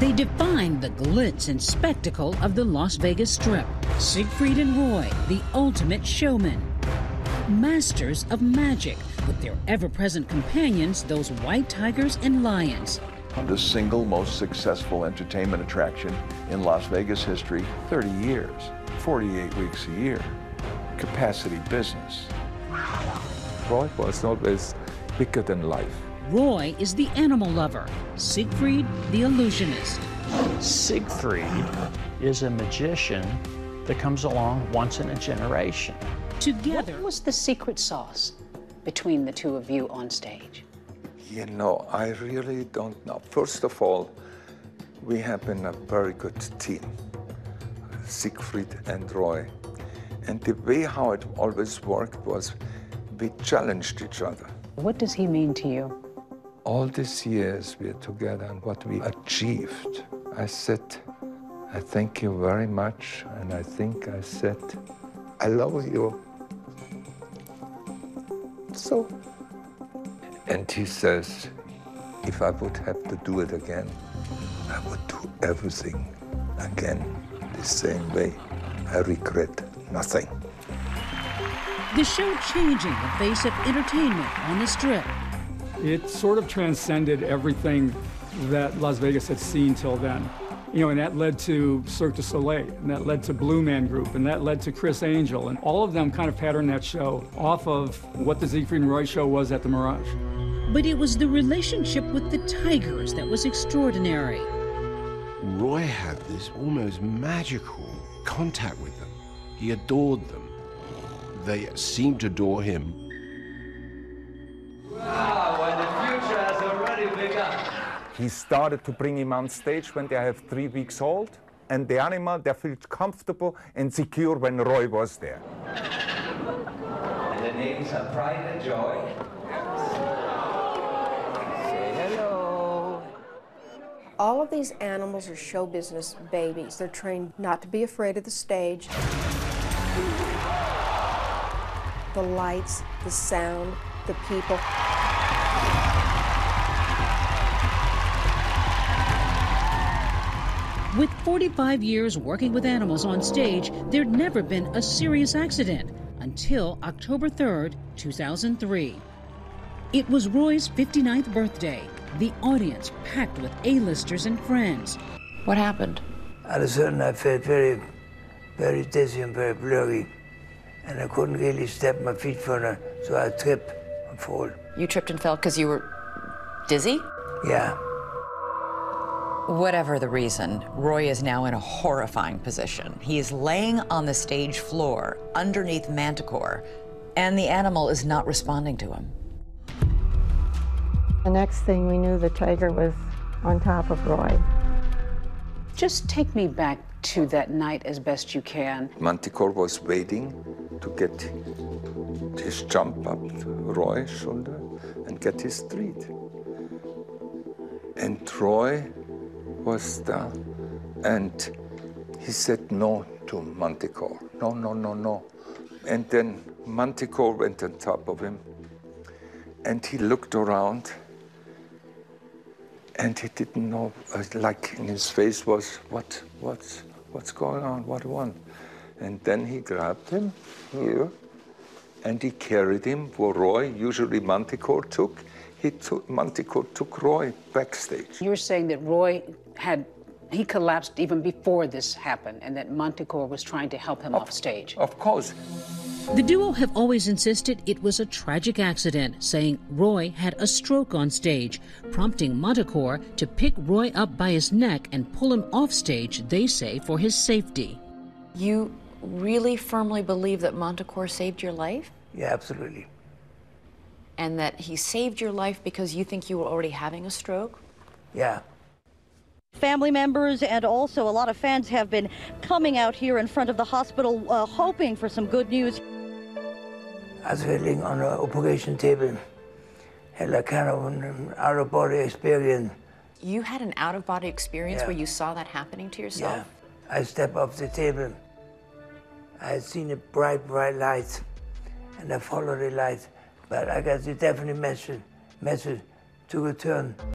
They defined the glitz and spectacle of the Las Vegas Strip. Siegfried and Roy, the ultimate showmen. Masters of magic, with their ever-present companions, those white tigers and lions. The single most successful entertainment attraction in Las Vegas history, 30 years, 48 weeks a year, capacity business. Roy was always bigger than life. Roy is the animal lover, Siegfried the illusionist. Siegfried is a magician that comes along once in a generation. Together, what was the secret sauce between the two of you on stage? You know, I really don't know. First of all, we have been a very good team, Siegfried and Roy. And the way how it always worked was we challenged each other. What does he mean to you? All these years we are together and what we achieved. I said, I thank you very much. And I think I said, I love you. So, and he says, if I would have to do it again, I would do everything again the same way. I regret nothing. the show changing the face of entertainment on the Strip. It sort of transcended everything that Las Vegas had seen till then. You know, and that led to Cirque du Soleil, and that led to Blue Man Group, and that led to Chris Angel, and all of them kind of patterned that show off of what the Siegfried and Roy show was at the Mirage. But it was the relationship with the tigers that was extraordinary. Roy had this almost magical contact with them. He adored them. They seemed to adore him. Wow, and the future has already begun. He started to bring him on stage when they have 3 weeks old, and the animal, they felt comfortable and secure when Roy was there. And the names are Pride and Joy. Say hello. All of these animals are show business babies. They're trained not to be afraid of the stage, the lights, the sound, the people. With 45 years working with animals on stage, there'd never been a serious accident until October 3rd, 2003. It was Roy's 59th birthday. The audience packed with A-listers and friends. What happened? All of a sudden I felt very, very dizzy and very blurry. And I couldn't really step my feet further, so I tripped and fall. You tripped and fell because you were dizzy? Yeah. Whatever the reason, Roy is now in a horrifying position. He is laying on the stage floor underneath Manticore, and the animal is not responding to him. The next thing we knew, the tiger was on top of Roy. Just take me back to that night as best you can. Manticore was waiting to get his jump up Roy's shoulder and get his treat. And Roy was there, and he said no to Manticore. No, no, no, no. And then Manticore went on top of him, and he looked around, and he didn't know, like in his face was, what's going on, what one? And then he grabbed him here, and he carried him where Roy, usually Manticore took. Manticore took Roy backstage. You were saying that Roy he collapsed even before this happened, and that Manticore was trying to help him off stage. Of course. The duo have always insisted it was a tragic accident, saying Roy had a stroke on stage, prompting Manticore to pick Roy up by his neck and pull him off stage, they say, for his safety. You really firmly believe that Manticore saved your life? Yeah, absolutely. And that he saved your life because you think you were already having a stroke? Yeah. Family members and also a lot of fans have been coming out here in front of the hospital hoping for some good news. I was laying on an operation table, had a kind of an out-of-body experience. You had an out-of-body experience where you saw that happening to yourself? Yeah. I stepped off the table. I had seen a bright, bright light, and I followed the light. But I got the definite message to return.